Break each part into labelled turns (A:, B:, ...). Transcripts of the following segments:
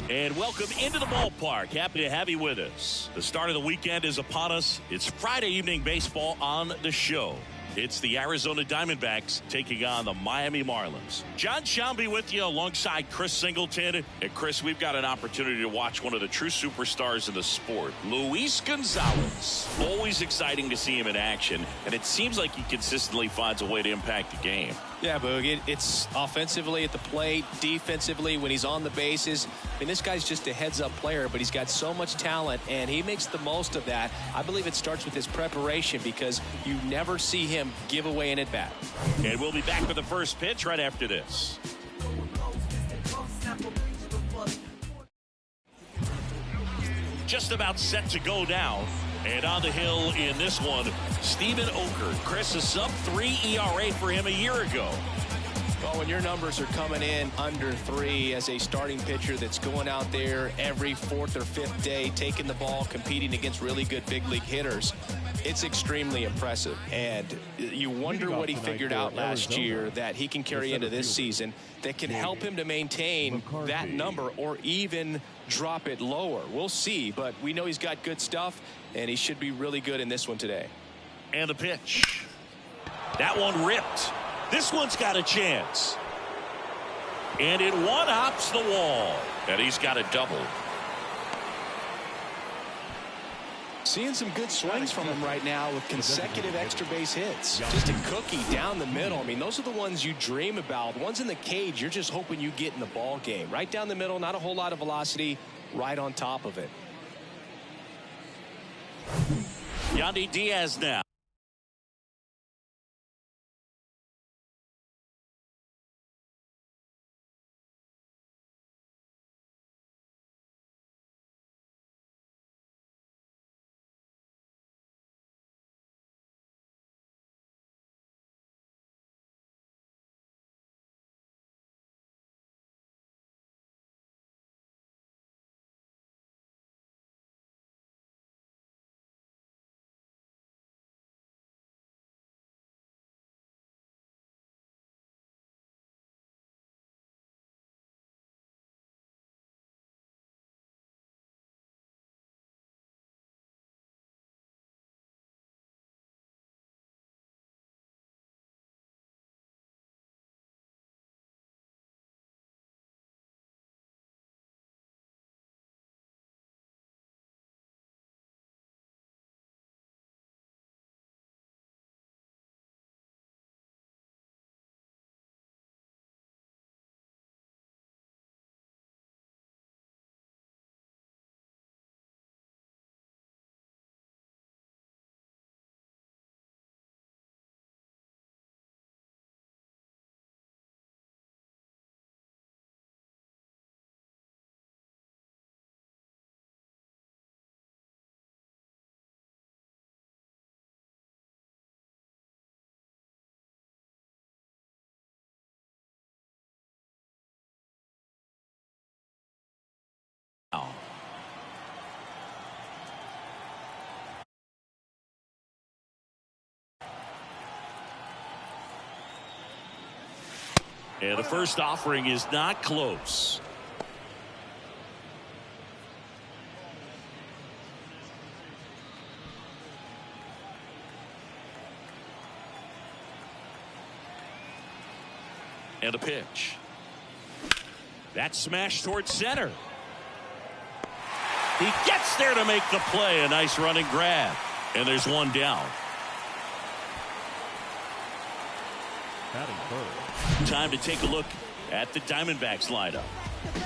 A: And welcome into the ballpark. Happy to have you with us. The start of the weekend is upon us. It's Friday evening baseball on the show. It's the Arizona Diamondbacks taking on the Miami Marlins. John Shambi with you alongside Chris Singleton. And Chris, we've got an opportunity to watch one of the true superstars in the sport, Luis Gonzalez. Always exciting to see him in action, and it seems like he consistently finds a way to impact the game.
B: Yeah, Boog, it's offensively at the plate, defensively when he's on the bases. I mean, this guy's just a heads-up player, but he's got so much talent, and he makes the most of that. I believe it starts with his preparation because you never see him give away an at-bat.
A: And we'll be back for the first pitch right after this. Just about set to go now. And on the hill in this one, Steven Oker. Chris, a sub-3 ERA for him a year ago.
B: Well, when your numbers are coming in under 3 as a starting pitcher that's going out there every 4th or 5th day, taking the ball, competing against really good big league hitters, it's extremely impressive. And you wonder what he figured out last year that he can carry into this season that can help him to maintain that number or even drop it lower. We'll see, but we know he's got good stuff, and he should be really good in this one today.
A: And the pitch. That one ripped. This one's got a chance. And it one-hops the wall. And he's got a double.
B: Seeing some good swings from him right now with consecutive extra base hits. Just a cookie down the middle. I mean, those are the ones you dream about. The ones in the cage, you're just hoping you get in the ball game. Right down the middle, not a whole lot of velocity, right on top of it.
A: Yandy Diaz now. And the first offering is not close. And a pitch. That's smashed towards center. He gets there to make the play. A nice running grab. And there's one down. Time to take a look at the Diamondbacks lineup.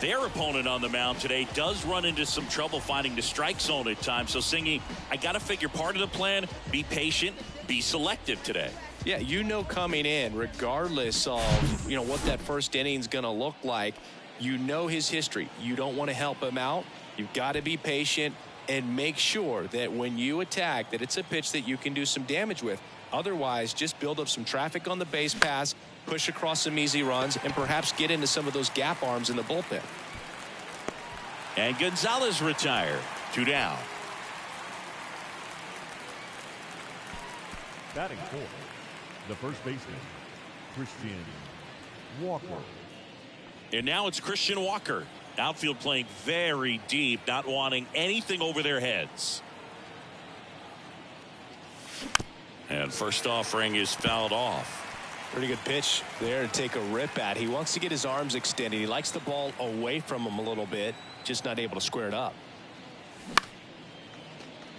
A: Their opponent on the mound today does run into some trouble finding the strike zone at times. So, Singy, I got to figure part of the plan, be patient, be selective today.
B: Yeah, you know coming in, regardless of, what that first inning is going to look like, you know his history. You don't want to help him out. You've got to be patient and make sure that when you attack, that it's a pitch that you can do some damage with. Otherwise, just build up some traffic on the base pass, push across some easy runs, and perhaps get into some of those gap arms in the bullpen.
A: And Gonzalez retired. 2 down.
C: Batting fourth, the first baseman, Christian Walker.
A: And now it's Christian Walker. Outfield playing very deep, not wanting anything over their heads. And first offering is fouled off.
B: Pretty good pitch there to take a rip at. He wants to get his arms extended. He likes the ball away from him a little bit, just not able to square it up.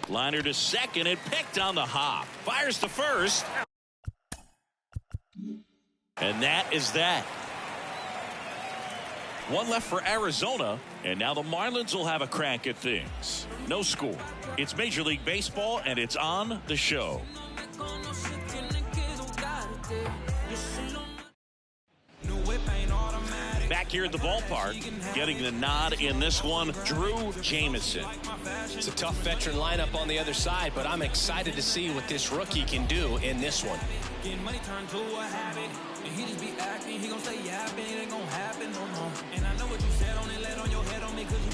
A: Liner to second and picked on the hop. Fires to first. And that is that. One left for Arizona, and now the Marlins will have a crack at things. No score. It's Major League Baseball, and it's on the show. Back here at the ballpark, getting the nod in this one, Drew Jamison.
B: It's a tough veteran lineup on the other side, but I'm excited to see what this rookie can do in this one.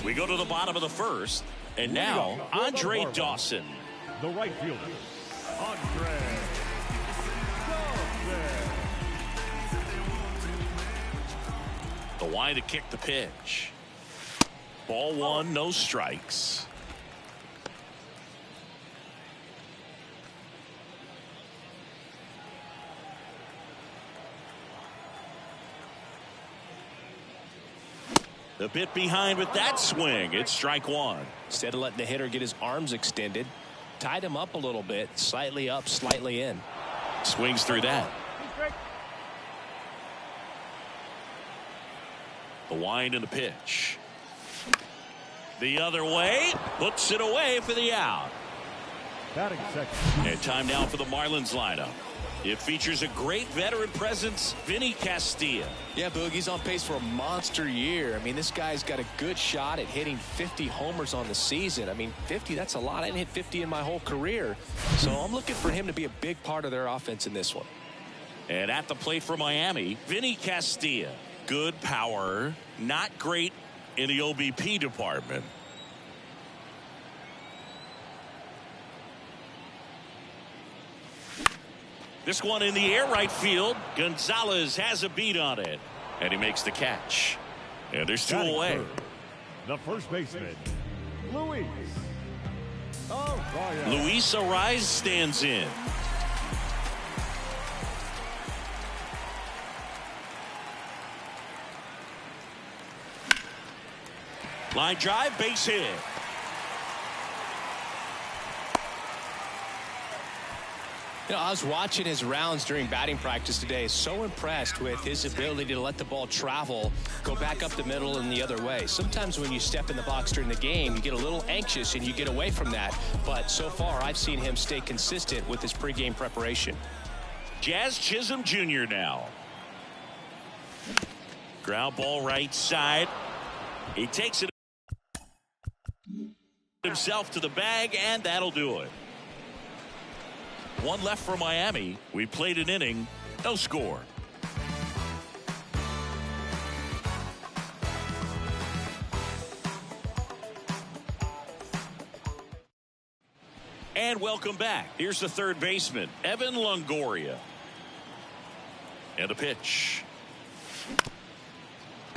A: We go to the bottom of the first, and now Andre Dawson.
C: The right fielder, Andre Dawson.
A: The wind to kick the pitch. Ball one, no strikes. A bit behind with that swing. It's strike one.
B: Instead of letting the hitter get his arms extended, tied him up a little bit, slightly up, slightly in.
A: Swings through that. The wind and the pitch. The other way. Puts it away for the out.
C: Batting second.
A: And time now for the Marlins lineup. It features a great veteran presence, Vinny Castilla.
B: Yeah, Boog, he's on pace for a monster year. I mean, this guy's got a good shot at hitting 50 homers on the season. I mean, 50, that's a lot. I didn't hit 50 in my whole career. So I'm looking for him to be a big part of their offense in this one.
A: And at the plate for Miami, Vinny Castilla. Good power, not great in the OBP department. This one in the air right field. Gonzalez has a beat on it. And he makes the catch. And there's two away.
C: Third, the first baseman, Luis.
A: Luis Ariz stands in. Line drive, base hit.
B: You know, I was watching his rounds during batting practice today. So impressed with his ability to let the ball travel, go back up the middle and the other way. Sometimes when you step in the box during the game, you get a little anxious and you get away from that. But so far, I've seen him stay consistent with his pregame preparation.
A: Jazz Chisholm Jr. now. Ground ball right side. He takes it himself to the bag, and that'll do it. One left for Miami. We played an inning, no score. And welcome back. Here's the third baseman, Evan Longoria. And the pitch.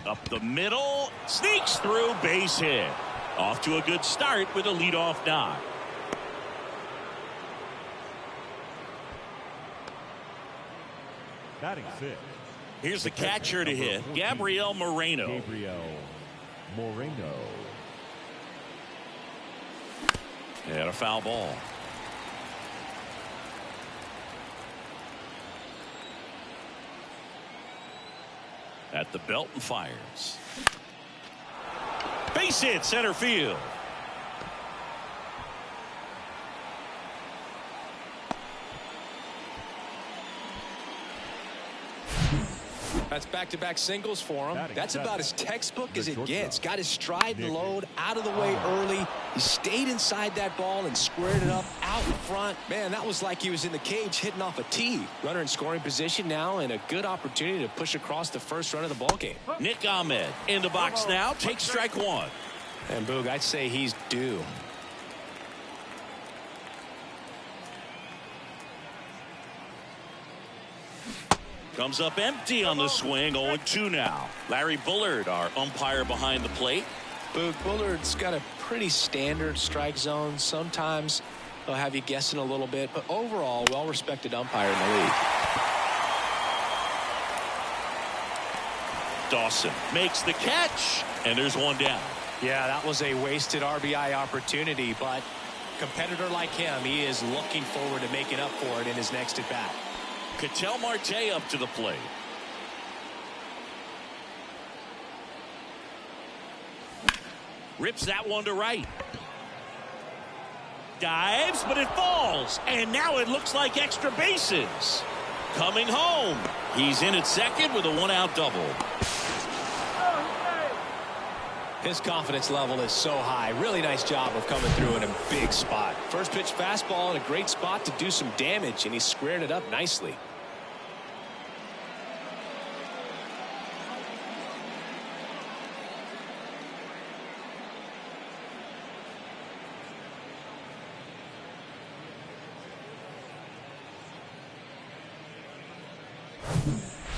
A: Up the middle, sneaks through, base hit. Off to a good start with a leadoff knock.
C: Batting sixth.
A: Here's the catcher to hit, Gabriel Moreno. And a foul ball. At the belt and fires. Base hit, center field.
B: That's back-to-back singles for him. That's about as textbook as it gets. Got his stride and load out of the way early. He stayed inside that ball and squared it up out in front. Man, that was like he was in the cage hitting off a tee. Runner in scoring position now, and a good opportunity to push across the first run of the ball game.
A: Nick Ahmed in the box now. Takes strike one.
B: And Boog, I'd say he's due.
A: Comes up empty on the swing. 0-2 now. Larry Bullard, our umpire behind the plate.
B: Boog, Bullard's got a pretty standard strike zone. Sometimes they'll have you guessing a little bit, but overall, well-respected umpire in the league.
A: Dawson makes the catch, and there's one down.
B: Yeah, that was a wasted RBI opportunity, but competitor like him, he is looking forward to making up for it in his next at-bat.
A: Ketel Marte up to the plate. Rips that one to right. Dives, but it falls. And now it looks like extra bases. Coming home. He's in at second with a one-out double.
B: His confidence level is so high. Really nice job of coming through in a big spot. First pitch fastball in a great spot to do some damage, and he squared it up nicely.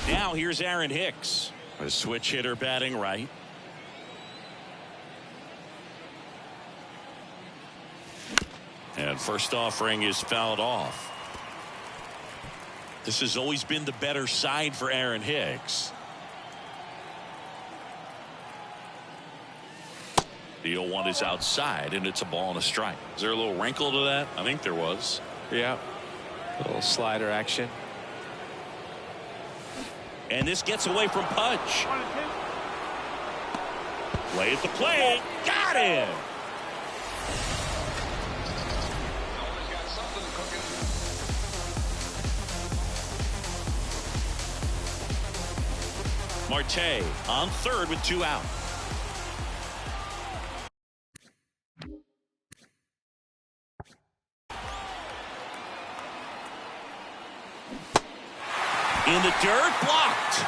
A: Now here's Aaron Hicks, a switch hitter batting right. And first offering is fouled off. This has always been the better side for Aaron Hicks. The 0-1 is outside, and it's a ball and a strike. Is there a little wrinkle to that? I think there was.
B: Yeah. A little slider action.
A: And this gets away from Pudge. Play at the plate. Got him. Marte on third with 2 out. In the dirt, blocked.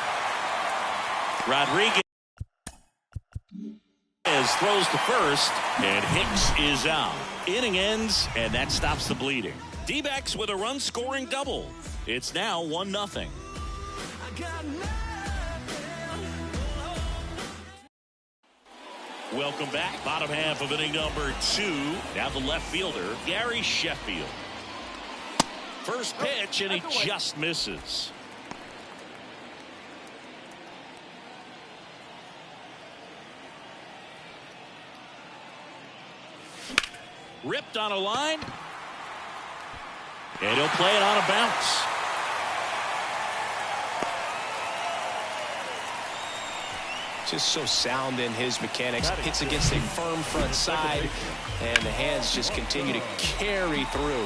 A: Rodriguez throws to first, and Hicks is out. Inning ends, and that stops the bleeding. D-backs with a run-scoring double. It's now 1-0. Welcome back. Bottom half of inning number 2. Now the left fielder, Gary Sheffield. First pitch, and he just misses. Ripped on a line. And he'll play it on a bounce.
B: Just so sound in his mechanics. Hits against a firm front side, and the hands just continue to carry through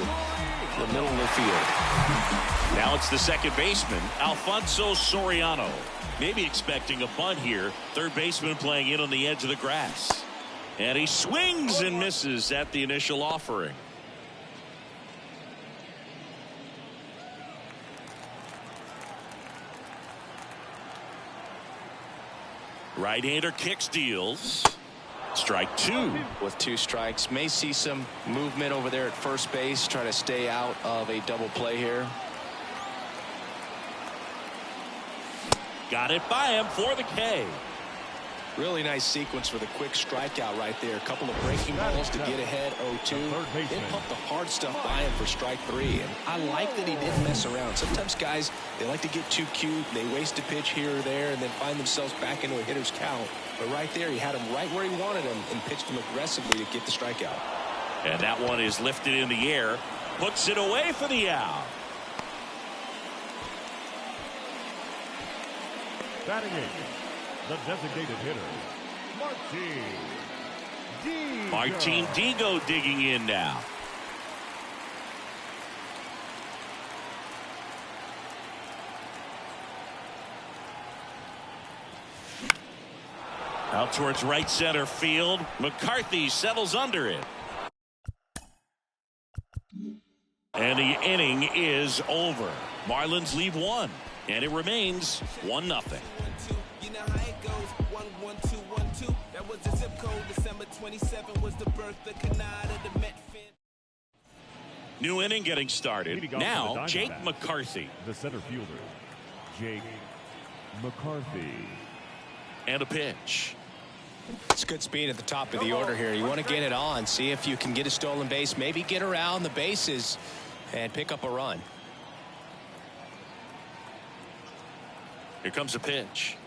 B: the middle of the field.
A: Now it's the second baseman, Alfonso Soriano. Maybe expecting a bunt here. Third baseman playing in on the edge of the grass. And he swings and misses at the initial offering. Right-hander kicks, deals. Strike 2.
B: With 2 strikes. May see some movement over there at first base. Try to stay out of a double play here.
A: Got it by him for the K.
B: Really nice sequence for the quick strikeout right there. A couple of breaking balls to get ahead 0-2. Then pump the hard stuff by him for strike 3. And I like that he didn't mess around. Sometimes guys, they like to get too cute. They waste a pitch here or there and then find themselves back into a hitter's count. But right there, he had him right where he wanted him and pitched him aggressively to get the strikeout.
A: And that one is lifted in the air. Puts it away for the out.
C: Batting in, the designated hitter,
A: Martin Digo digging in now. Out towards right center field. McCarthy settles under it. And the inning is over. Marlins leave one, and it remains 1-0.
D: You know how it goes. 1-1-2-1-2. That was the zip code. December 27 was the birth of Canada, the Met fan.
A: New inning getting started. Now, Jake McCarthy.
C: The center fielder, Jake McCarthy.
A: And a pitch.
B: It's good speed at the top of the order here. You want to get it on, see if you can get a stolen base, maybe get around the bases and pick up a run.
A: Here comes a pitch.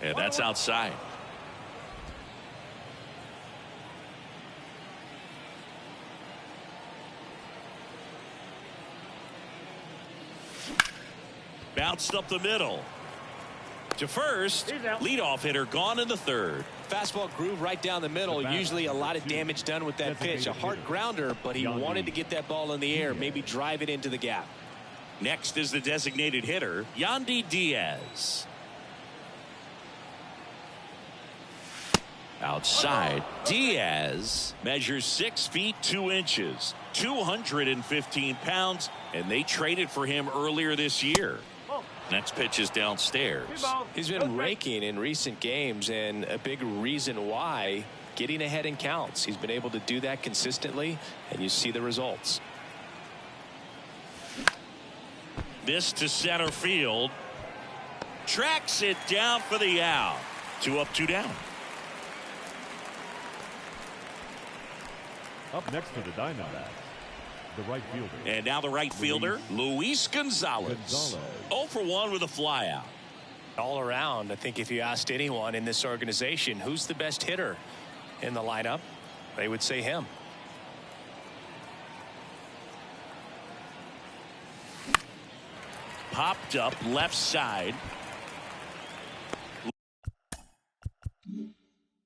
A: And that's outside. Bounced up the middle. To first, leadoff hitter gone in the third.
B: Fastball groove right down the middle. Usually a lot of damage done with that pitch. A hard grounder, but he wanted to get that ball in the air, maybe drive it into the gap.
A: Next is the designated hitter, Yandy Diaz. Outside, Diaz measures 6 feet 2 inches, 215 pounds, and they traded for him earlier this year. Next pitch is downstairs.
B: He's been raking in recent games, and a big reason why, getting ahead in counts. He's been able to do that consistently, and you see the results.
A: This to center field. Tracks it down for the out. 2 up, 2 down.
C: Up next for the Diamondbacks, the right fielder.
A: And now the right fielder, Luis Gonzalez. 0 for 1 with a flyout.
B: All around, I think if you asked anyone in this organization who's the best hitter in the lineup, they would say him.
A: Popped up left side.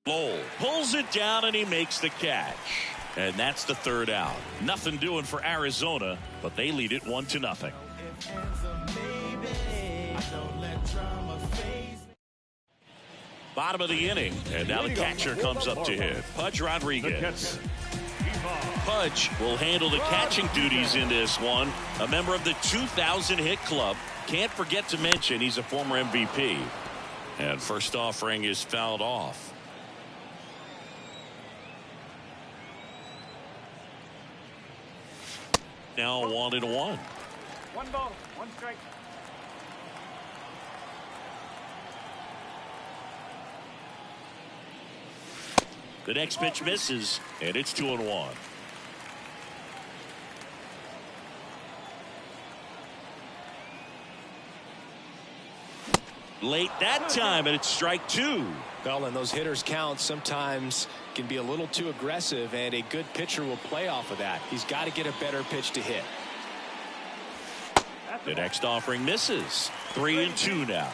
A: Lowell pulls it down and he makes the catch. And that's the third out. Nothing doing for Arizona, but they lead it 1-0. Bottom of the inning, and now the catcher comes up to hit. Pudge Rodriguez. Pudge will handle the catching duties in this one. A member of the 2,000 hit club. Can't forget to mention he's a former MVP. And first offering is fouled off. Now 1-1.
E: 1 ball, 1 strike.
A: The next pitch misses, and it's 2-1. Late that time, and it's strike 2.
B: Well, and those hitters count sometimes can be a little too aggressive, and a good pitcher will play off of that. He's got to get a better pitch to hit.
A: The next offering misses. 3-2 now.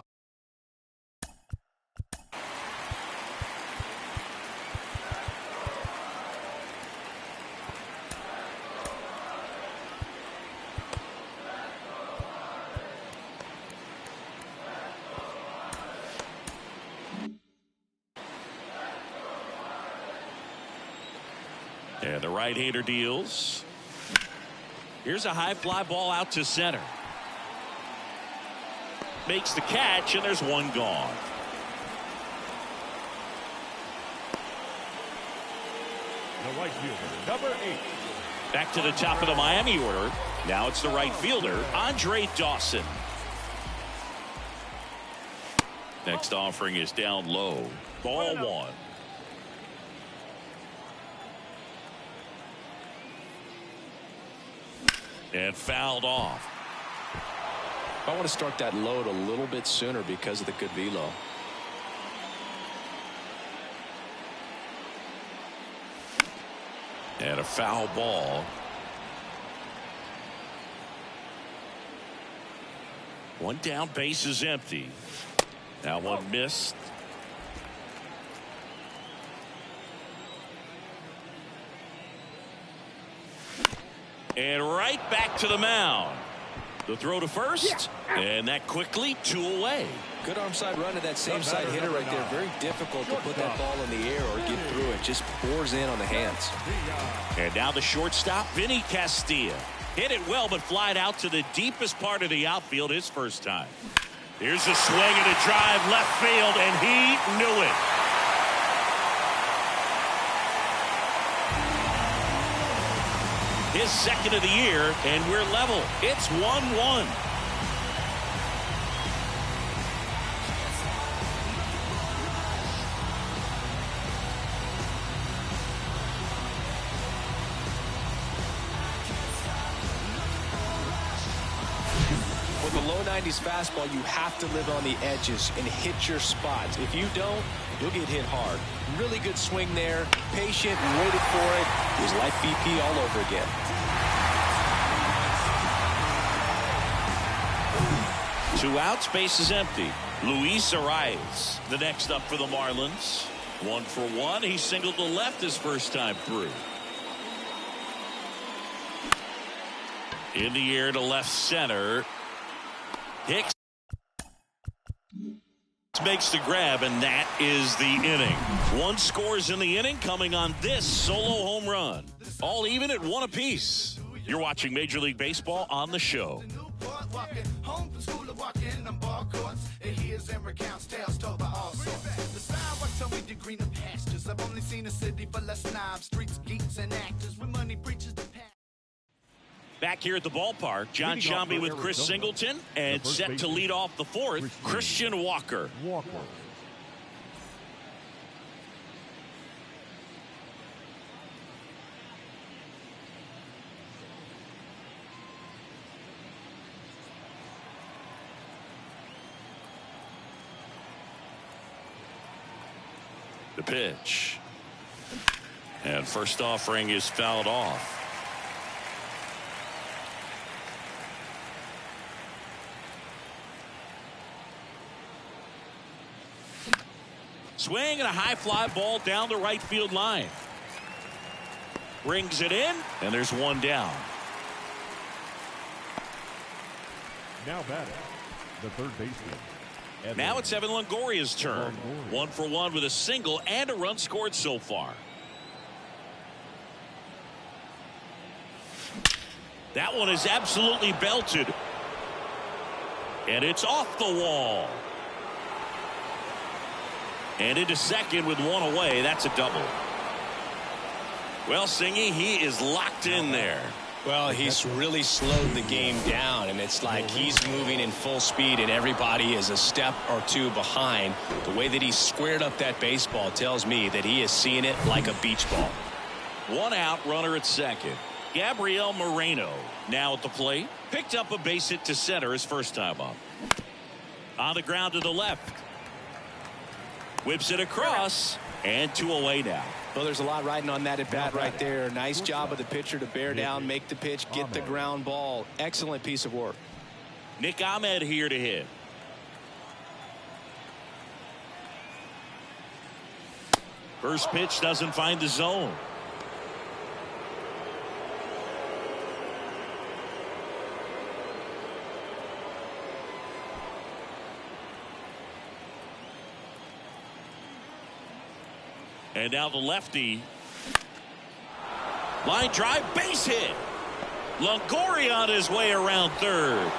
A: And the right-hander deals. Here's a high fly ball out to center. Makes the catch, and there's one gone.
C: The right fielder, number 8.
A: Back to the top of the Miami order. Now it's the right fielder, Andre Dawson. Next offering is down low. Ball 1. And fouled off.
B: I want to start that load a little bit sooner because of the good velo.
A: And a foul ball. One down, base is empty. Now one missed. And right back to the mound. The throw to first, and that quickly 2 away.
B: Good arm side run to that same side hitter right there. Very difficult to put that ball in the air or get through it. Just pours in on the hands.
A: And now the shortstop, Vinny Castilla. Hit it well, but flied out to the deepest part of the outfield his first time. Here's a swing and a drive left field, and he knew it. His second of the year, and we're level. It's 1-1.
B: With a low 90s fastball, you have to live on the edges and hit your spots. If you don't, you'll get hit hard. Really good swing there. Patient, waited for it. It was like BP all over again.
A: Two outs, base is empty. Luis Arias, the next up for the Marlins. 1 for 1. He singled to left his first time through. In the air to left center. Hicks makes the grab, and that is the inning. 1 scores in the inning, coming on this solo home run. All even at 1 apiece. You're watching Major League Baseball on the show. Back here at the ballpark, John Sciambi with Chris Singleton, and set to lead off the 4th, Christian Walker. The pitch. And first offering is fouled off. Swing and a high fly ball down the right field line. Brings it in, and there's 1 down.
C: Now batting, the third baseman.
A: Now it's Evan Longoria's turn. 1 for 1 with a single and a run scored so far. That one is absolutely belted. And it's off the wall. And into second with 1 away. That's a double. Well, Singy, he is locked in there.
B: Well, he's really slowed the game down, and it's like he's moving in full speed and everybody is a step or 2 behind. The way that he squared up that baseball tells me that he is seeing it like a beach ball.
A: 1 out, runner at second. Gabriel Moreno now at the plate. Picked up a base hit to center his first time up. On the ground to the left. Whips it across, and 2 away now.
B: Well, there's a lot riding on that at bat right there. Nice job of the pitcher to bear down, make the pitch, get the ground ball. Excellent piece of work.
A: Nick Ahmed here to hit. First pitch doesn't find the zone. And now the lefty. Line drive, base hit. Longoria on his way around third.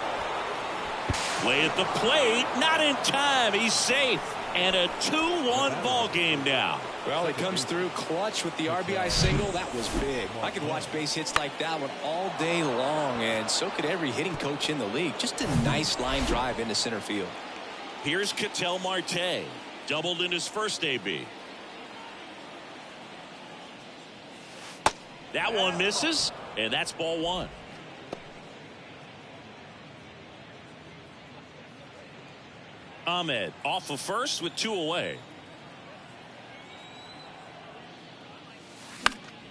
A: Way at the plate, not in time. He's safe. And a 2-1 ball game now.
B: Well, he comes through clutch with the RBI single. That was big. I could watch base hits like that one all day long, and so could every hitting coach in the league. Just a nice line drive into center field.
A: Here's Ketel Marte. Doubled in his first AB. That one misses, and that's ball 1. Ahmed off of first with 2 away.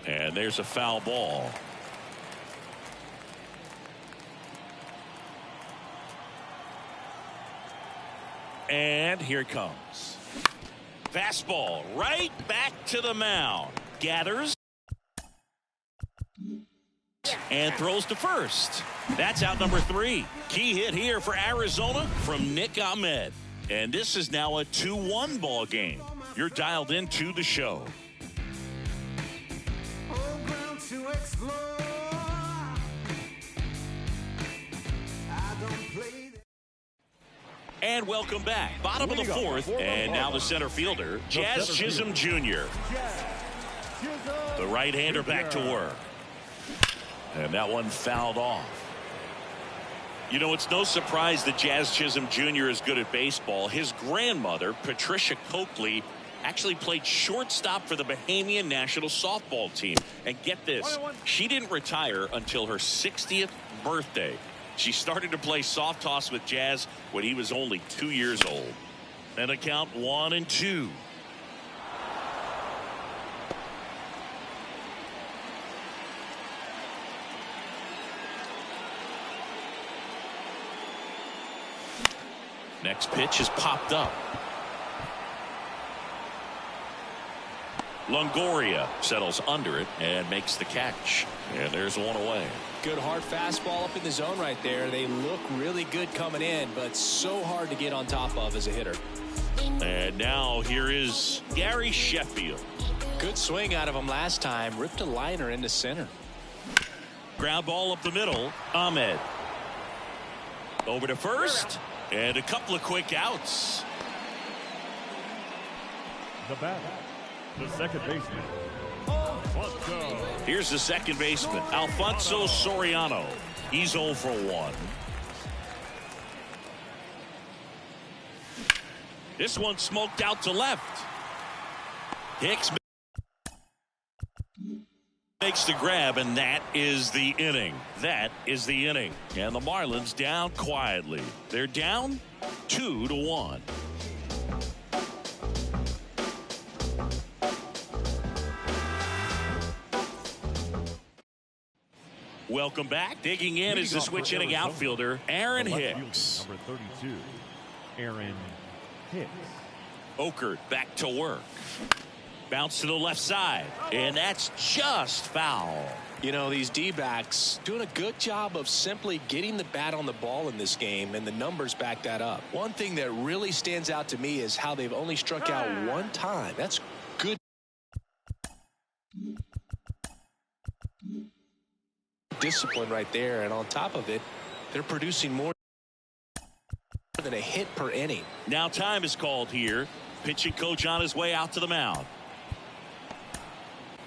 A: And there's a foul ball. And here it comes. Fastball right back to the mound. Gathers. and throws to first. That's out number 3. Key hit here for Arizona from Nick Ahmed. And this is now a 2-1 ball game. You're dialed into the show. And welcome back. Bottom of the 4th, and now the center fielder, Jazz Chisholm Jr. The right-hander back to work. And that one fouled off. You know, it's no surprise that Jazz Chisholm Jr. is good at baseball. His grandmother, Patricia Coakley, actually played shortstop for the Bahamian national softball team. And get this, she didn't retire until her 60th birthday. She started to play soft toss with Jazz when he was only 2 years old. And a count 1-2. Next pitch is popped up. Longoria settles under it and makes the catch. And there's one away.
B: Good hard fastball up in the zone right there. They look really good coming in, but so hard to get on top of as a hitter.
A: And now here is Gary Sheffield.
B: Good swing out of him last time. Ripped a liner into center.
A: Ground ball up the middle. Ahmed. Over to first. And a couple of quick outs.
C: The batter, the second baseman,
A: Here's the second baseman, Alfonso Soriano. He's 0 for 1. This one smoked out to left. Hicks makes the grab, and that is the inning. That is the inning. And the Marlins down quietly. They're down 2-1. Welcome back. Digging in is the switch inning outfielder, Aaron Hicks.
C: Number 32, Aaron Hicks.
A: Okert back to work. Bounce to the left side, and that's just foul.
B: You know, these D-backs doing a good job of simply getting the bat on the ball in this game, and the numbers back that up. One thing that really stands out to me is how they've only struck out one time. That's good discipline right there, and on top of it, they're producing more than a hit per inning.
A: Now time is called here. Pitching coach on his way out to the mound.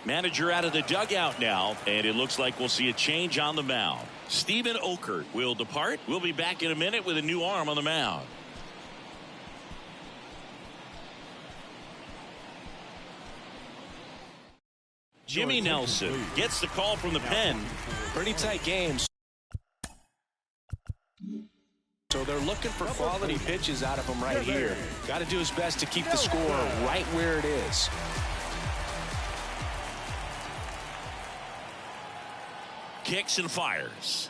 A: Manager out of the dugout now, and it looks like we'll see a change on the mound. Stephen Okert will depart. We'll be back in a minute with a new arm on the mound. Jimmy Nelson gets the call from the pen.
B: Pretty tight games. So they're looking for quality pitches out of him right here. Got to do his best to keep the score right where it is.
A: Kicks and fires.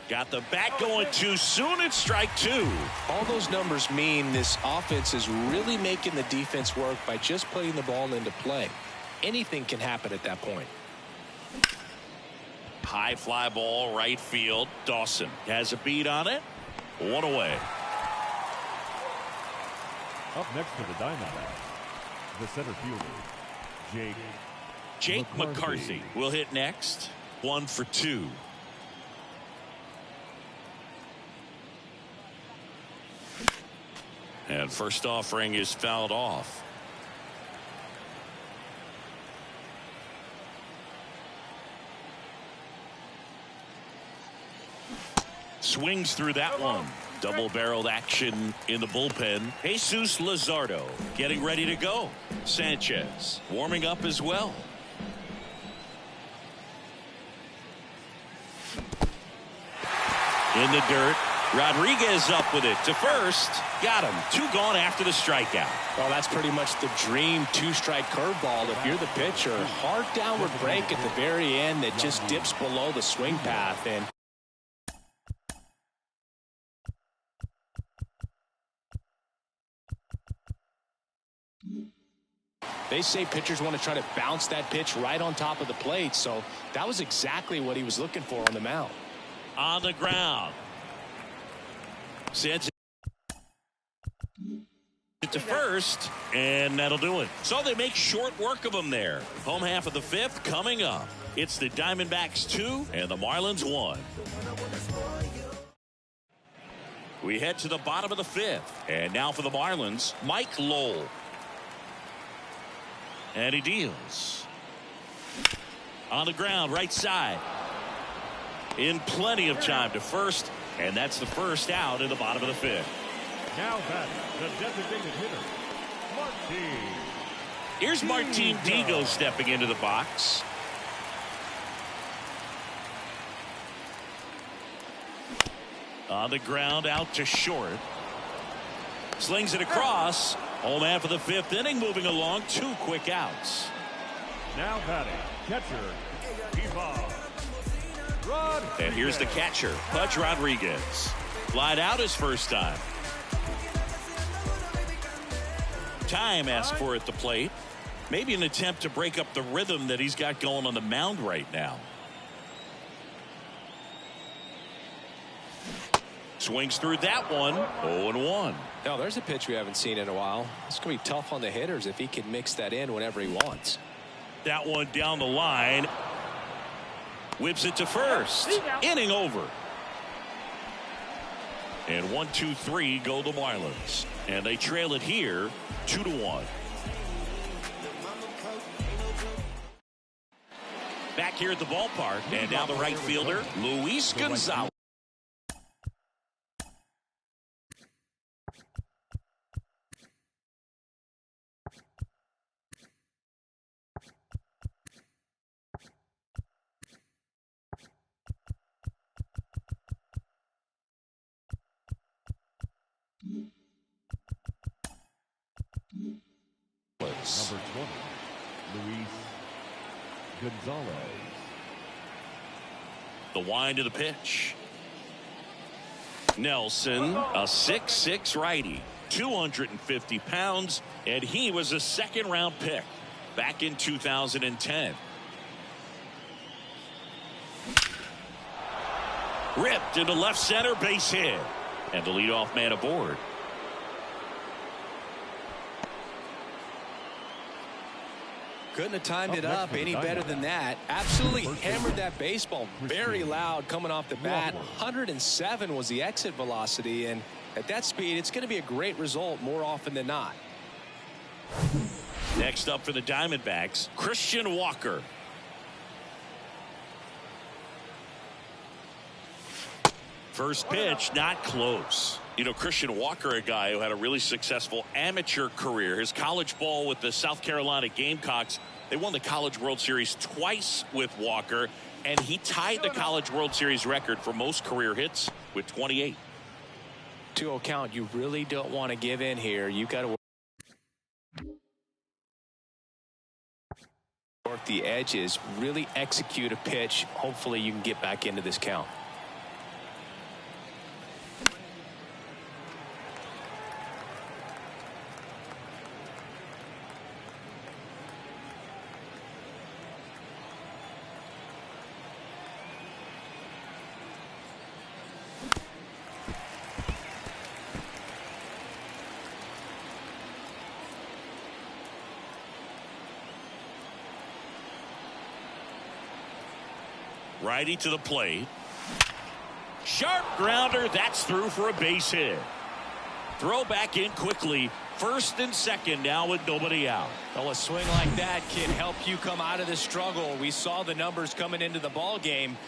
A: Got the bat going too soon. It's strike 2.
B: All those numbers mean this offense is really making the defense work by just putting the ball into play. Anything can happen at that point.
A: High fly ball right field. Dawson has a beat on it. One away.
C: Up next for the Diamondbacks, the center fielder,
A: Jake McCarthy will hit next. 1 for 2. And first offering is fouled off. Swings through that one. Double-barreled action in the bullpen. Jesus Luzardo getting ready to go. Sanchez warming up as well. In the dirt. Rodriguez up with it to first. Got him. 2 gone after the strikeout.
B: Well, that's pretty much the dream 2-strike curveball. If you're the pitcher, hard downward break at the very end that just dips below the swing path. And They say pitchers want to try to bounce that pitch right on top of the plate, so that was exactly what he was looking for on the mound.
A: On the ground. Sends it to first, and that'll do it. So they make short work of him there. Home half of the fifth coming up. It's the Diamondbacks 2 and the Marlins 1. We head to the bottom of the fifth. And now for the Marlins, Mike Lowell. And he deals. On the ground, right side. In plenty of time to first. And that's the first out in the bottom of the fifth.
C: Now batting, the designated hitter, Martin.
A: Here's Martin Digo stepping into the box. On the ground, out to short. Slings it across. Home half of the fifth inning, moving along. 2 quick outs.
C: Now batting, catcher, Ivan.
A: And here's the catcher, Pudge Rodriguez. Flied out his first time. Time asked for at the plate. Maybe an attempt to break up the rhythm that he's got going on the mound right now. Swings through that one. 0-1.
B: Now there's a pitch we haven't seen in a while. It's going to be tough on the hitters if he can mix that in whenever he wants.
A: That one down the line. Whips it to first. Inning over. And 1, 2, 3 go the Marlins. And they trail it here 2-1. Back here at the ballpark. And now the right fielder, Luis Gonzalez.
C: Number 20, Luis Gonzalez.
A: The wind of the pitch. Nelson, a 6'6" righty, 250 pounds, and he was a second-round pick back in 2010. Ripped into left center, base hit, and the leadoff man aboard.
B: Couldn't have timed it up any better than that. Absolutely hammered that baseball very loud coming off the bat. 107 was the exit velocity, and at that speed it's going to be a great result more often than not.
A: Next up for the Diamondbacks, Christian Walker. First pitch, not close. You know, Christian Walker, a guy who had a really successful amateur career. His college ball with the South Carolina Gamecocks. They won the College World Series twice with Walker, and he tied the College World Series record for most career hits with 28.
B: 2-0 count. You really don't want to give in here. You got to work the edges, really execute a pitch. Hopefully you can get back into this count.
A: Righty to the plate. Sharp grounder. That's through for a base hit. Throw back in quickly. First and second now with nobody out.
B: Well, a swing like that can help you come out of the struggle. We saw the numbers coming into the ball game,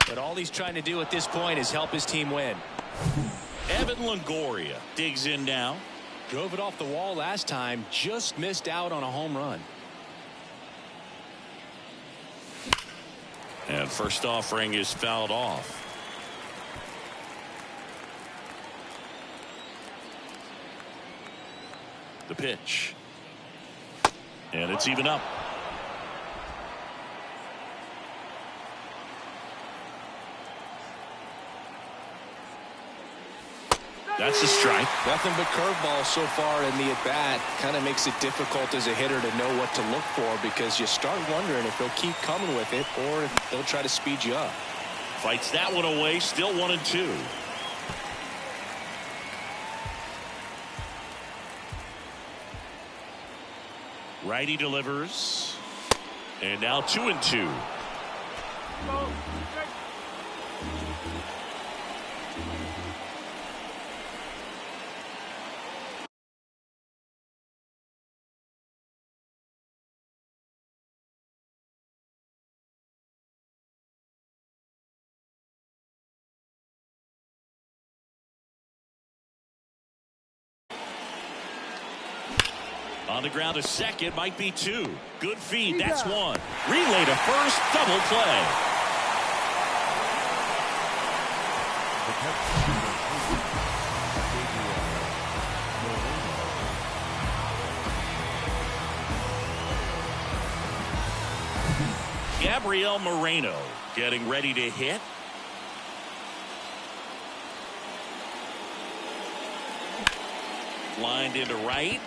B: but all he's trying to do at this point is help his team win.
A: Evan Longoria digs in now.
B: Drove it off the wall last time. Just missed out on a home run.
A: And first offering is fouled off. The pitch. And it's even up. That's a strike.
B: Nothing but curveballs so far in the at-bat. Kind of makes it difficult as a hitter to know what to look for because you start wondering if they'll keep coming with it or if they'll try to speed you up.
A: Fights that one away. Still 1-2. Righty delivers. And now 2-2.
E: Ball, strike.
A: On the ground to second, might be 2. Good feed, that's 1. Relay to first, double play. Gabriel Moreno getting ready to hit. Lined into right.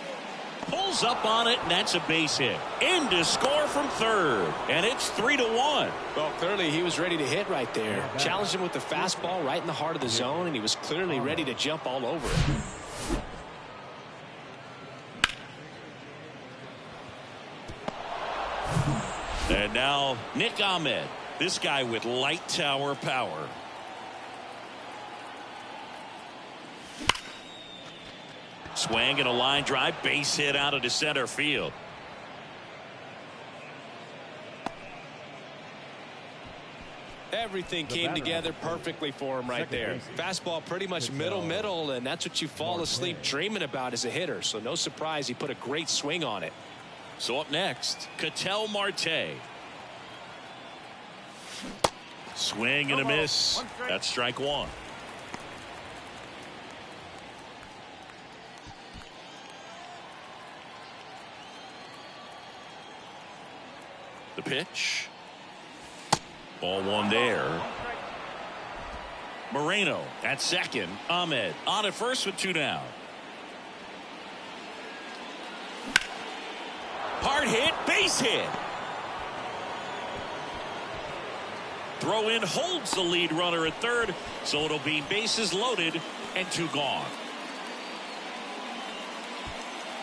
A: Pulls up on it, and that's a base hit. In to score from third, and it's 3-1.
B: Well, clearly he was ready to hit right there. Challenged him with the fastball right in the heart of the zone, and he was clearly ready to jump all over it.
A: And now Nick Ahmed, this guy with light tower power. Swing and a line drive, base hit out into center field.
B: Everything came together perfectly for him right there. Fastball pretty much middle, and that's what you fall asleep dreaming about as a hitter. So no surprise he put a great swing on it.
A: So up next, Ketel Marte. Swing and a miss. That's strike 1. The pitch. Ball 1 there. Moreno at second. Ahmed on at first with 2 down. Hard hit, base hit. Throw in holds the lead runner at third, so it'll be bases loaded and 2 gone.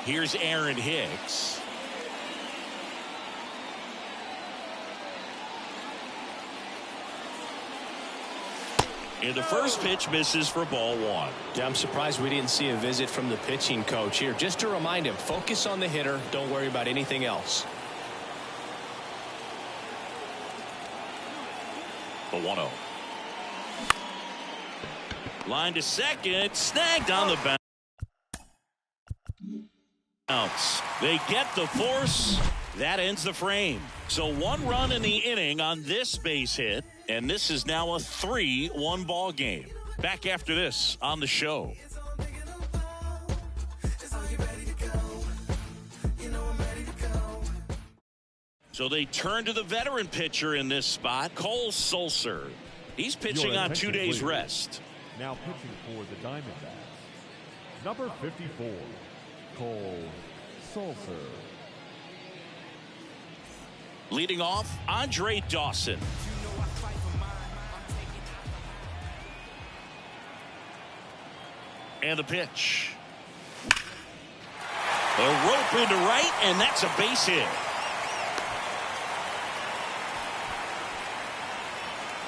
A: Here's Aaron Hicks. And the first pitch misses for ball 1.
B: Yeah, I'm surprised we didn't see a visit from the pitching coach here. Just to remind him, focus on the hitter. Don't worry about anything else.
A: The 1-0. Line to second. Snagged on the bounce. They get the force. That ends the frame. So 1 run in the inning on this base hit. And this is now a 3-1 ball game. Back after this on the show. So they turn to the veteran pitcher in this spot, Cole Sulser. He's pitching on 2 days rest.
C: Now pitching for the Diamondbacks, number 54, Cole Sulser.
A: Leading off, Andre Dawson. And the pitch. A rope into right, and that's a base hit.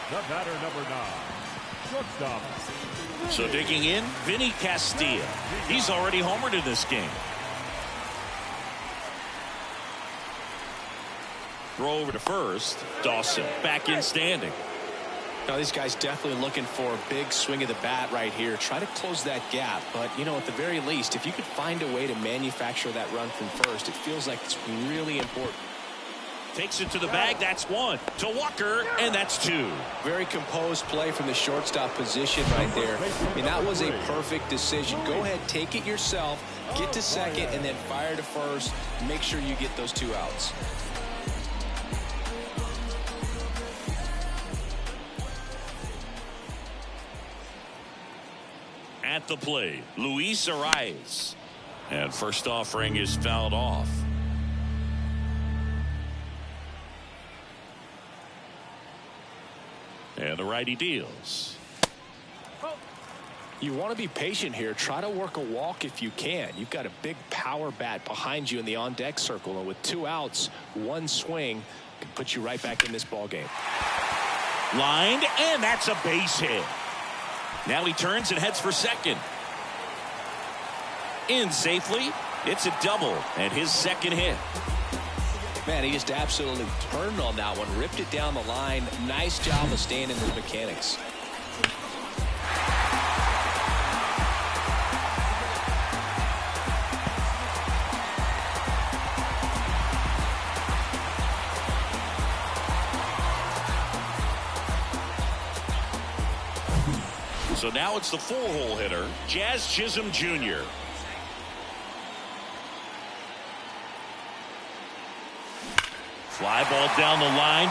C: The batter, number 9, shortstop.
A: So digging in, Vinny Castilla. He's already homered in this game. Throw over to first. Dawson back in standing.
B: Now these guys definitely looking for a big swing of the bat right here. Try to close that gap. But, you know, at the very least, if you could find a way to manufacture that run from first, it feels like it's really important.
A: Takes it to the bag. That's 1. To Walker, and that's 2.
B: Very composed play from the shortstop position right there. I mean, that was a perfect decision. Go ahead, take it yourself, get to second, and then fire to first. Make sure you get those 2 outs.
A: at the plate, Luis Arias. And first offering is fouled off. And the righty deals.
B: You want to be patient here. Try to work a walk if you can. You've got a big power bat behind you in the on-deck circle, and with 2 outs, 1 swing can put you right back in this ball game.
A: Lined, and that's a base hit. Now he turns and heads for second. In safely. It's a double and his second hit.
B: Man, he just absolutely turned on that one, ripped it down the line. Nice job of staying in his mechanics.
A: So now it's the 4-hole hitter, Jazz Chisholm Jr. Fly ball down the line.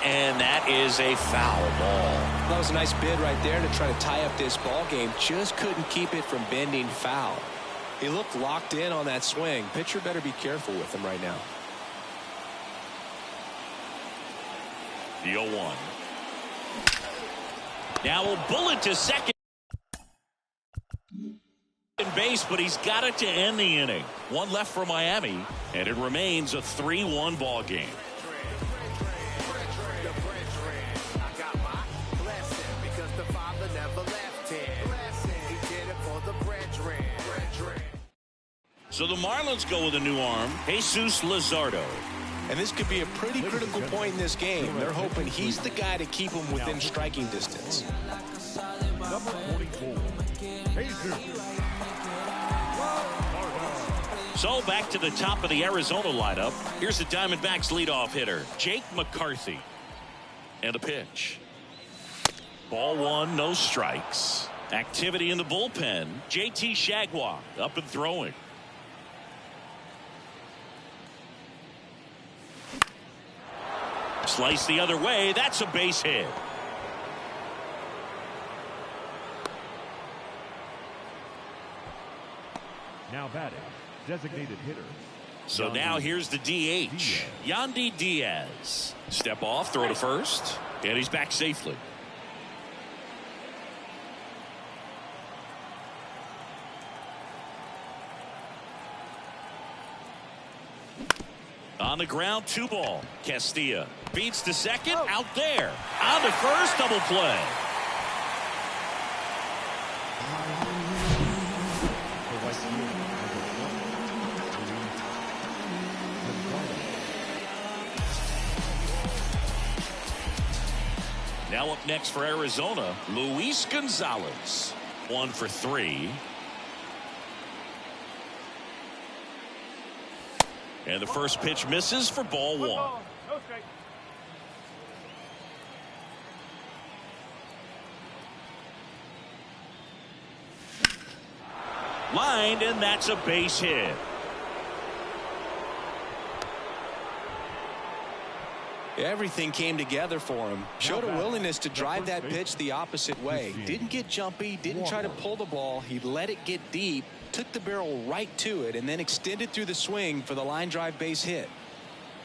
A: And that is a foul ball.
B: That was a nice bid right there to try to tie up this ball game. Just couldn't keep it from bending foul. He looked locked in on that swing. Pitcher better be careful with him right now.
A: The 0-1. Now a bullet to second base, but he's got it to end the inning. 1 left for Miami, and it remains a 3-1 ball game. So the Marlins go with a new arm, Jesus Luzardo.
B: And this could be a pretty critical point in this game. They're hoping he's the guy to keep them within striking distance.
C: Number 44, Jesus.
A: So back to the top of the Arizona lineup. Here's the Diamondbacks leadoff hitter, Jake McCarthy. And a pitch. Ball 1, no strikes. Activity in the bullpen. JT Shagwah up and throwing. Slice the other way. That's a base hit.
C: Now batting, designated hitter.
A: So now here's the DH, Yandy Diaz. Step off, throw to first, and he's back safely. On the ground, 2 ball. Castilla beats to second, out there. On to first, double play. Now up next for Arizona, Luis Gonzalez. 1 for 3. And the first pitch misses for ball 1.
E: No strike.
A: Lined, and that's a base hit.
B: Everything came together for him. Showed a willingness to drive that pitch the opposite way. Didn't get jumpy, didn't try to pull the ball. He let it get deep, took the barrel right to it, and then extended through the swing for the line drive base hit.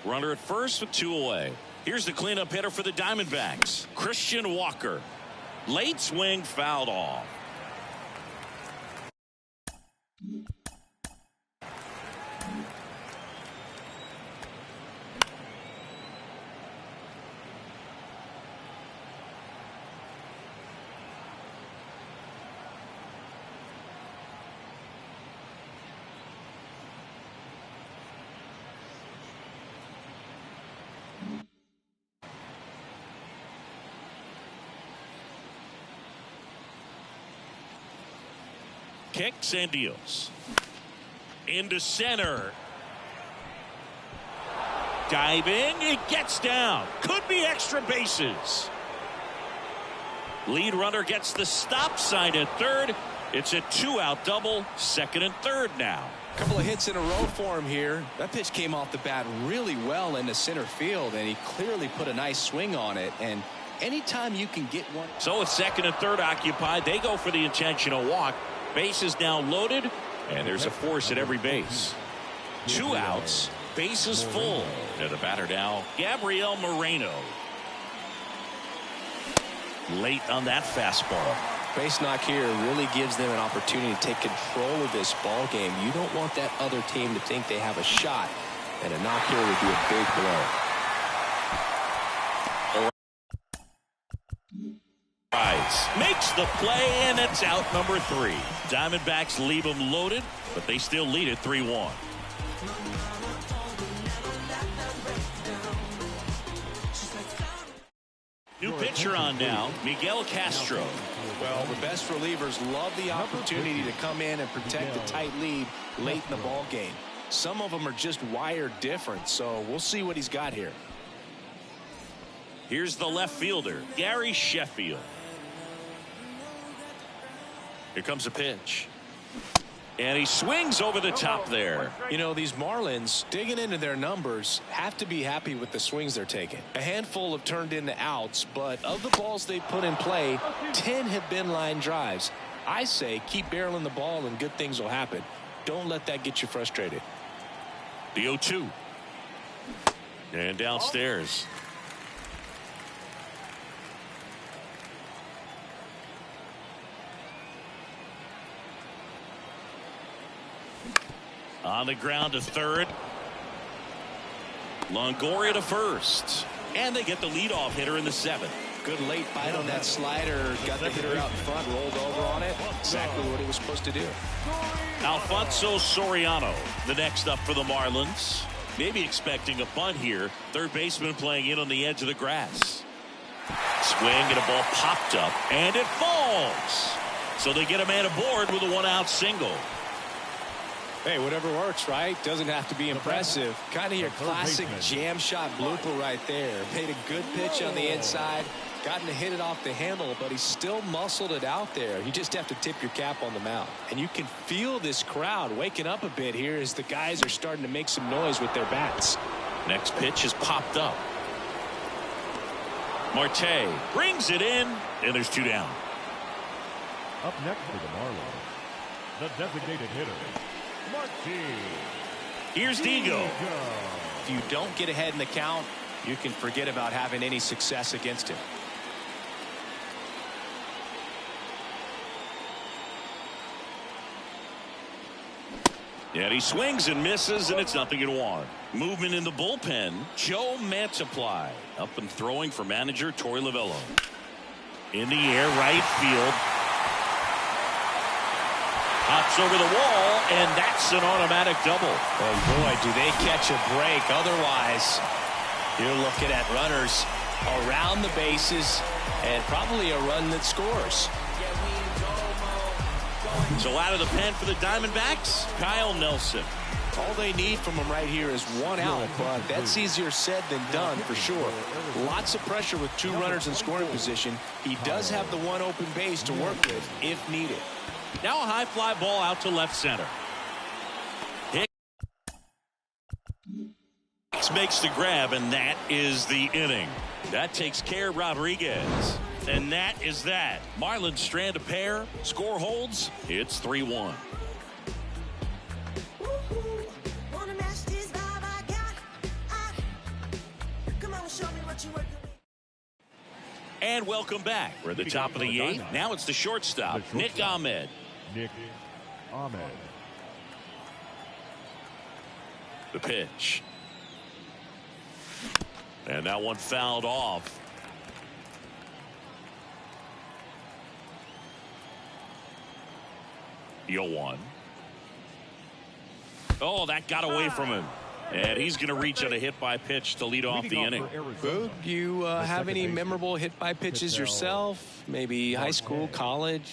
A: Runner at first with 2 away. Here's the cleanup hitter for the Diamondbacks, Christian Walker. Late swing fouled off. Kicks and deals. Into center. Diving. It gets down. Could be extra bases. Lead runner gets the stop sign at third. It's a 2-out double. Second and third now.
B: A couple of hits in a row for him here. That pitch came off the bat really well into center field, and he clearly put a nice swing on it. And anytime you can get one.
A: So with second and third occupied, they go for the intentional walk. Base is now loaded, and there's a force at every base. 2 outs, bases full. And the batter now, Gabriel Moreno. Late on that fastball.
B: Base knock here really gives them an opportunity to take control of this ball game. You don't want that other team to think they have a shot, and a knock here would be a big blow.
A: Makes the play, and it's out number 3. Diamondbacks leave them loaded, but they still lead it 3-1. New pitcher on now, Miguel Castro.
B: Well, the best relievers love the opportunity to come in and protect the tight lead late in the ball game. Some of them are just wired different, so we'll see what he's got here.
A: Here's the left fielder, Gary Sheffield. Here comes a pitch. And he swings over the top there.
B: You know, these Marlins, digging into their numbers, have to be happy with the swings they're taking. A handful have turned into outs, but of the balls they put in play, 10 have been line drives. I say keep barreling the ball and good things will happen. Don't let that get you frustrated.
A: The 0-2. And downstairs. On the ground to third. Longoria to first. And they get the leadoff hitter in the 7th.
B: Good late bite on that slider. Got the hitter out in front, rolled over on it. Exactly what he was supposed to do.
A: Alfonso Soriano, the next up for the Marlins. Maybe expecting a bunt here. Third baseman playing in on the edge of the grass. Swing and a ball popped up. And it falls. So they get a man aboard with a 1-out single.
B: Hey, whatever works, right? Doesn't have to be impressive. Kind of your classic jam shot blooper right there. Made a good pitch on the inside. Gotten to hit it off the handle, but he still muscled it out there. You just have to tip your cap on the mound. And you can feel this crowd waking up a bit here as the guys are starting to make some noise with their bats.
A: Next pitch is popped up. Marte brings it in, and there's 2 down.
C: Up next for the Marlins, the designated hitter,
A: Here's Digo.
B: If you don't get ahead in the count, you can forget about having any success against him.
A: And he swings and misses, and it's 0-1. Movement in the bullpen. Joe Mantiply up and throwing for manager Torey Lovullo. In the air, right field. Pops over the wall, and that's an automatic double.
B: And boy, do they catch a break. Otherwise, you're looking at runners around the bases and probably a run that scores.
A: So out of the pen for the Diamondbacks, Kyle Nelson.
B: All they need from him right here is 1 out, but that's easier said than done for sure. Lots of pressure with 2 runners in scoring position. He does have the 1 open base to work with if needed.
A: Now a high fly ball out to left center. Hicks makes the grab, and that is the inning. That takes care of Rodriguez. And that is that. Marlins strand a pair. Score holds. It's 3-1. And welcome back. We're at the top of the 8th. Now it's the shortstop, Nick Ahmed.
C: Nick Ahmed.
A: The pitch. And that one fouled off. The 0-1. Oh, that got away from him. And he's going to reach on a hit-by-pitch to lead off the inning.
B: Boog, you have any memorable hit-by-pitches yourself? Maybe high school, college?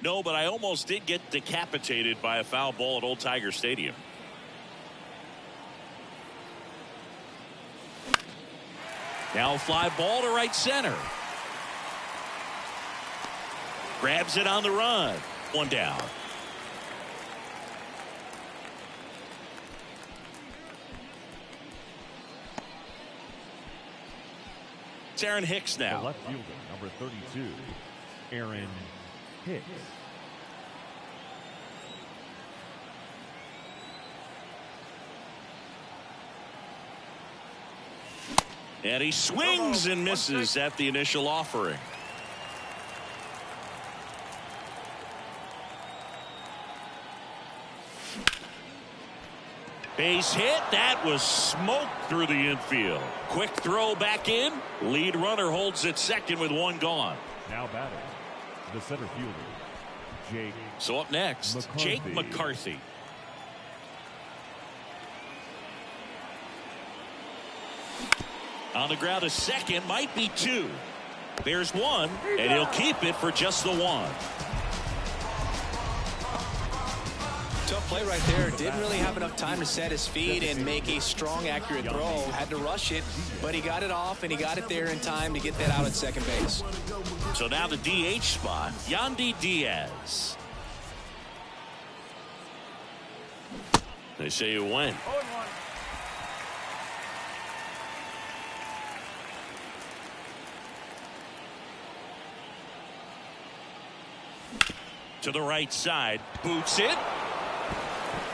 A: No, but I almost did get decapitated by a foul ball at Old Tiger Stadium. Now a fly ball to right center. Grabs it on the run. 1 down. It's Aaron Hicks
C: The
A: now.
C: left fielder, number 32, Aaron Hicks.
A: And he swings and misses at the initial offering. Base hit. That was smoked through the infield. Quick throw back in. Lead runner holds at second with one gone.
C: Now batting, the center fielder, Jake.
A: So up next,
C: McCarthy.
A: Jake McCarthy. On the ground to second, might be two. There's one, and he'll keep it for just the one.
B: Tough play right there. Didn't really have enough time to set his feet and make a strong, accurate throw. Had to rush it, but he got it off, and he got it there in time to get that out at second base.
A: So now the DH spot, Yandy Diaz. They say you win.
E: 0-1.
A: To the right side, boots it,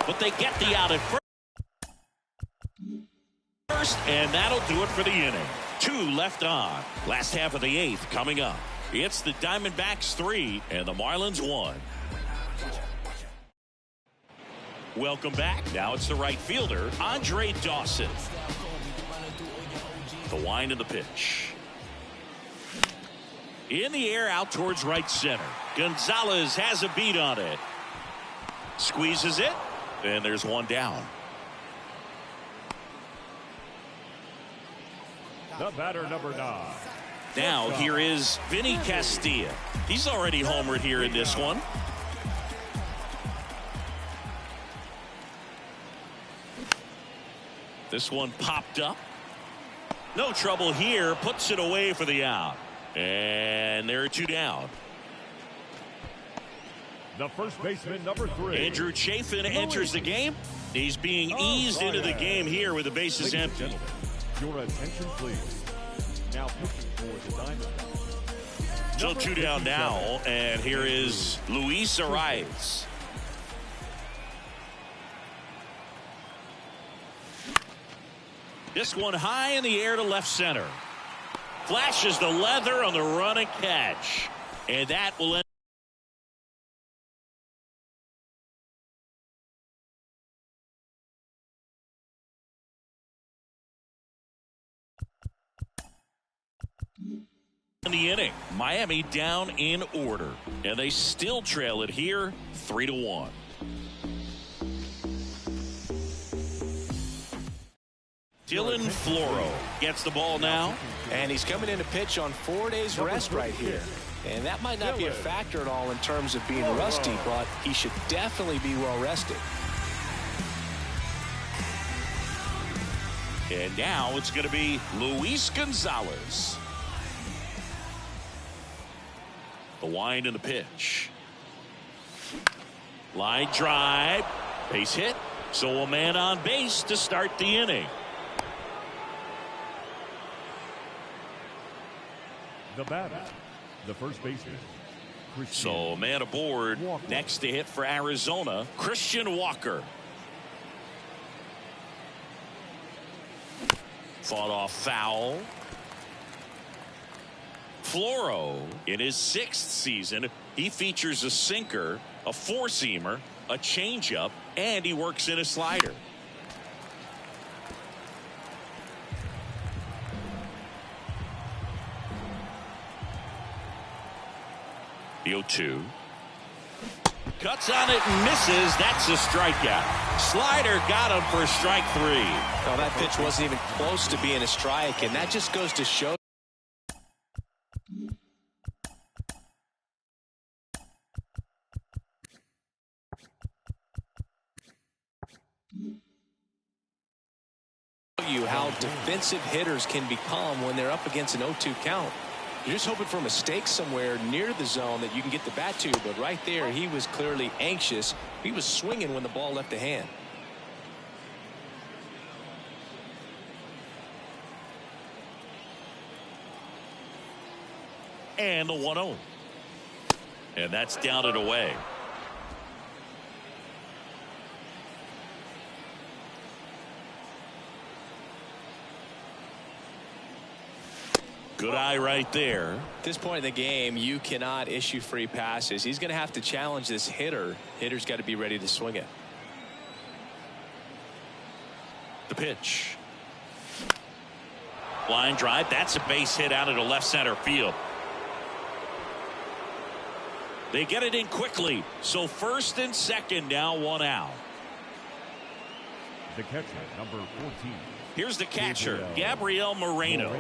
A: but they get the out at first, and that'll do it for the inning. 2 left on. Last half of the 8th coming up. It's the Diamondbacks 3 and the Marlins 1. Welcome back. Now it's the right fielder, Andre Dawson. The wind of the pitch. In the air out towards right center. Gonzalez has a beat on it. Squeezes it. And there's one down.
C: The batter, number 9.
A: Now here is Vinny Castilla. He's already homered here in this one. This one popped up. No trouble here. Puts it away for the out. And there are 2 down.
C: The first baseman, number 3.
A: Andrew Chafin enters the game. He's being eased into the game here with the bases
C: Ladies and
A: empty.
C: gentlemen, your attention, please. Now pitching for the Diamondbacks.
A: So
C: Number
A: 2 down
C: 57,
A: now, and here is Luis Arias. This one high in the air to left center. Flashes the leather on the run and catch. And that will end. In the inning, Miami down in order, and they still trail it here 3-1. Dylan Floro gets the ball now.
B: And he's coming in to pitch on 4 days rest right here. And that might not be a factor at all in terms of being rusty, but he should definitely be well rested.
A: And now it's going to be Luis Gonzalez. The wind and the pitch. Line drive. Base hit. So a man on base to start the inning.
C: The batter, the first baseman, Christian.
A: So a man aboard.
C: Walker.
A: Next to hit for Arizona, Christian Walker. Fought off foul. Floro, in his 6th season, he features a sinker, a 4-seamer, a changeup, and he works in a slider. The 0-2. Cuts on it and misses. That's a strikeout. Slider got him for strike 3.
B: Now that pitch wasn't even close to being a strike, and that just goes to show. You how defensive hitters can become when they're up against an 0-2 count. You're just hoping for mistakes somewhere near the zone that you can get the bat to, but right there he was clearly anxious. He was swinging when the ball left the hand.
A: And the 1-0. And that's down and away. Good eye right there.
B: At this point in the game, you cannot issue free passes. He's going to have to challenge this hitter. Hitter's got to be ready to swing it.
A: The pitch. Line drive. That's a base hit out into left center field. They get it in quickly. So first and second, now one out.
C: The catcher, number 14.
A: Here's the catcher, Gabriel Moreno.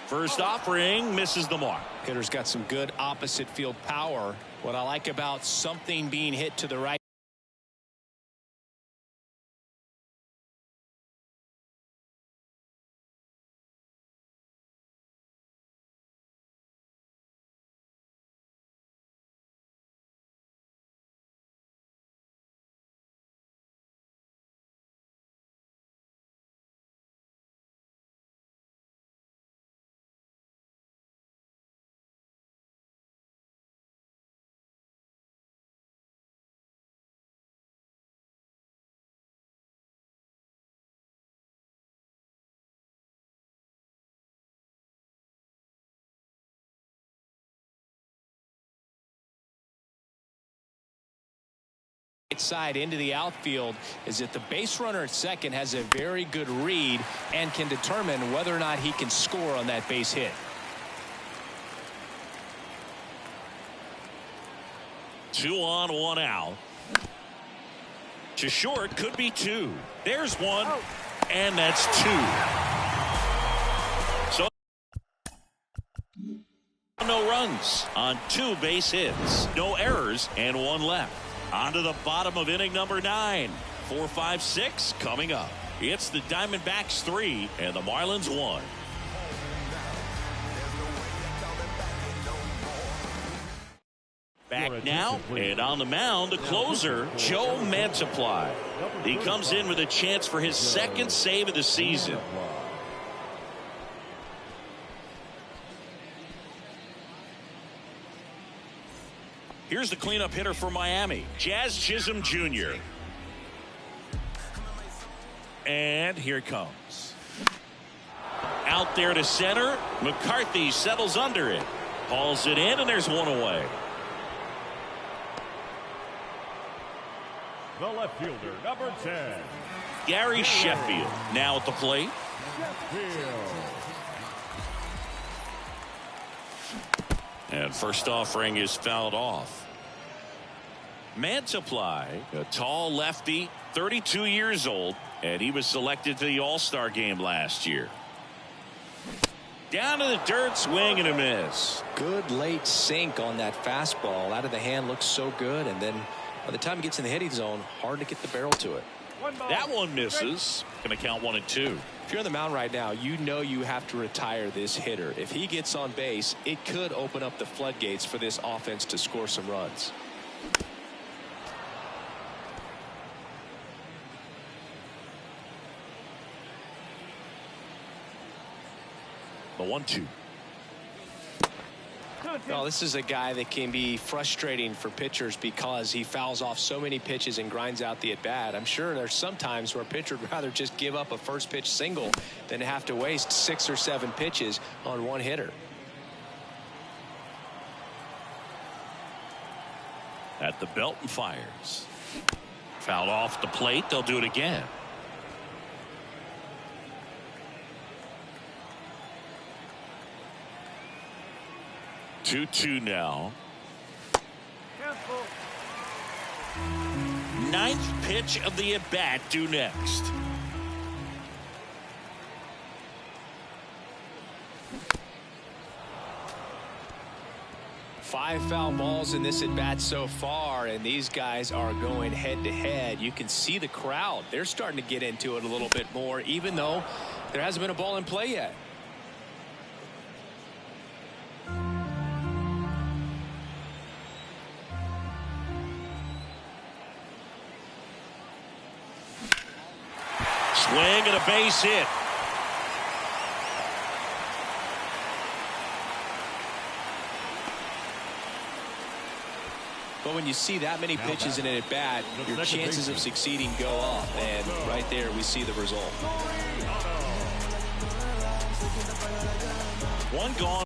A: First offering misses the mark.
B: Hitter's got some good opposite field power. What I like about something being hit to the right. Side into the outfield is that the base runner at second has a very good read and can determine whether or not he can score on that base hit.
A: Two on, one out. To short, could be two. There's one, and that's two. So no runs on two base hits, no errors, and one left. On to the bottom of inning number 9. 4, 5, 6 coming up. It's the Diamondbacks 3 and the Marlins 1. Back now, and on the mound, the closer, Joe Mantiply. He comes in with a chance for his second save of the season. Here's the cleanup hitter for Miami, Jazz Chisholm Jr. And here it comes. Out there to center. McCarthy settles under it. Hauls it in, and there's one away.
C: The left fielder, number 10.
A: Gary Sheffield now at the plate. And first offering is fouled off. Mantiply, a tall lefty, 32 years old, and he was selected to the All-Star game last year. Down to the dirt, swing and a miss.
B: Good late sink on that fastball. Out of the hand looks so good, and then by the time it gets in the hitting zone, hard to get the barrel to it.
A: That one misses. Going to count 1 and 2.
B: If you're on the mound right now, you know you have to retire this hitter. If he gets on base, it could open up the floodgates for this offense to score some runs.
A: The 1-2.
B: Well, this is a guy that can be frustrating for pitchers because he fouls off so many pitches and grinds out the at bat. I'm sure there's some times where a pitcher would rather just give up a first pitch single than have to waste 6 or 7 pitches on one hitter.
A: At the belt and fires. Fouled off the plate. They'll do it again. Two now.
E: Careful.
A: 9th pitch of the at bat due next.
B: Five foul balls in this at bat so far, and these guys are going head to head. You can see the crowd. They're starting to get into it a little bit more, even though there hasn't been a ball in play yet.
A: Swing and a base hit.
B: But when you see that many pitches in an at-bat, your chances of succeeding go up. And right there, we see the result.
A: One gone.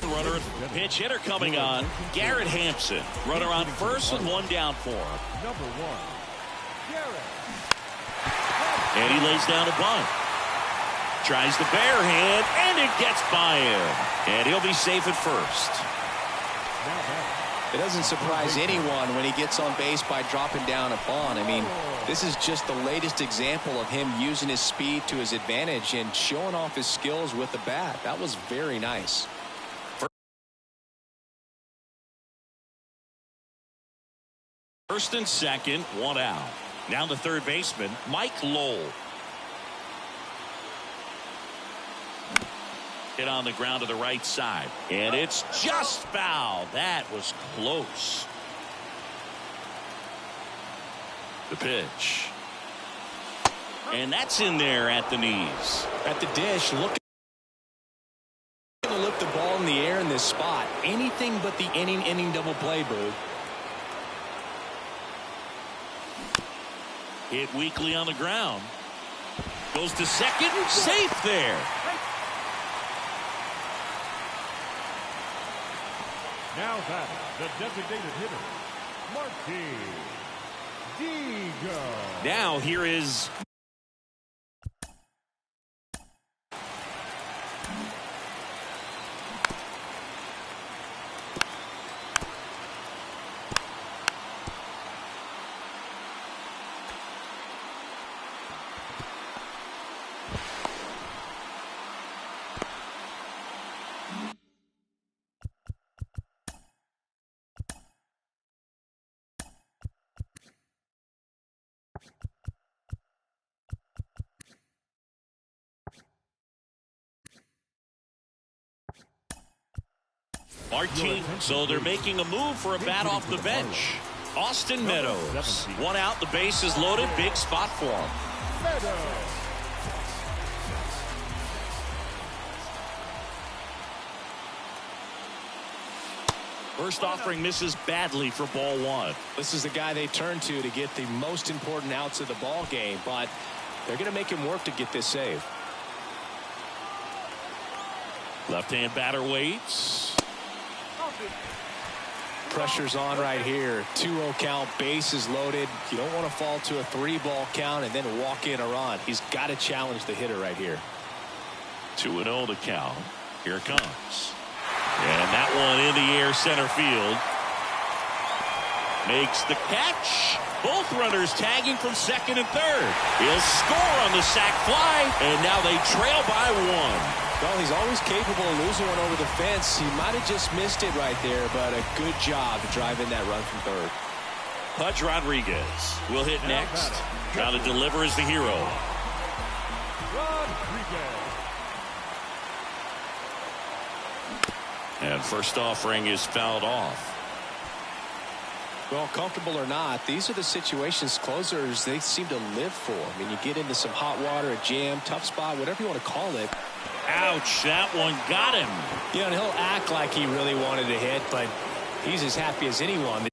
A: Runner, pinch hitter coming on. Garrett Hampson. Runner on first and one down for him.
C: Number 1, Garrett.
A: And he lays down a bunt. Tries the bare hand, and it gets by him. And he'll be safe at first.
B: It doesn't surprise anyone when he gets on base by dropping down a bunt. I mean, this is just the latest example of him using his speed to his advantage and showing off his skills with the bat. That was very nice.
A: First and second, one out. Now the third baseman, Mike Lowell. Hit on the ground to the right side. And it's just foul. That was close. The pitch. And that's in there at the knees.
B: At the dish, looking to lift the ball in the air in this spot. Anything but the inning double play, Boo.
A: Hit weakly on the ground. Goes to second. Safe there.
C: Now back, the designated hitter, Marty Digo.
A: Now here is Martin. So they're making a move for a bat off the bench. Austin Meadows. One out. The base is loaded. Big spot for him. First offering misses badly for ball one.
B: This is the guy they turn to get the most important outs of the ball game, but they're going to make him work to get this save.
A: Left-hand batter waits.
B: Pressure's on right here. 2-0 count, bases loaded. You don't want to fall to a 3-ball count and then walk in a run. He's got to challenge the hitter right here.
A: 2-0 the count. Here it comes. And that one in the air, center field. Makes the catch. Both runners tagging from second and third. He'll score on the sac fly, and now they trail by one.
B: Well, he's always capable of losing one over the fence. He might have just missed it right there, but a good job driving that run from third.
A: Pudge Rodriguez will hit next. Trying to deliver as the hero. And first offering is fouled off.
B: Well, comfortable or not, these are the situations closers they seem to live for. I mean, you get into some hot water, a jam, tough spot, whatever you want to call it.
A: Ouch, that one got him.
B: Yeah, and he'll act like he really wanted to hit, but he's as happy as anyone.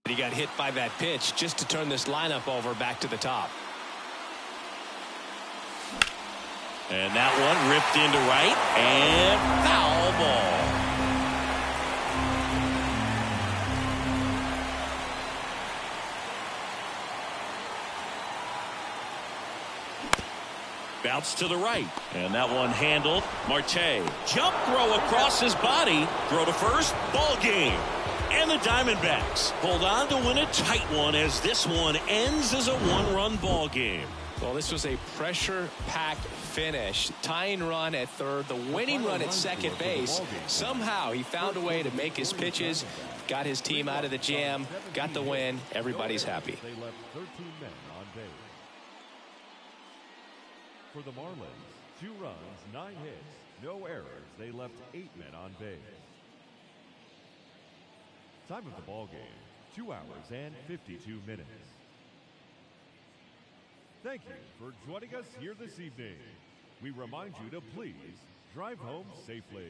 B: He got hit by that pitch just to turn this lineup over back to the top.
A: And that one ripped into right and foul ball. Bounce to the right. And that one handled. Marte. Jump throw across his body. Throw to first. Ball game. And the Diamondbacks hold on to win a tight one as this one ends as a one-run ball game.
B: Well, this was a pressure-packed finish. Tying run at third, the winning run at second base. Somehow he found a way to make his pitches, got his team out of the jam, got the win. Everybody's happy.
C: They left 13 men on base. For the Marlins, 2 runs, 9 hits, no errors. They left 8 men on base. Time of the ball game, 2 hours and 52 minutes. Thank you for joining us here this evening. We remind you to please drive home safely.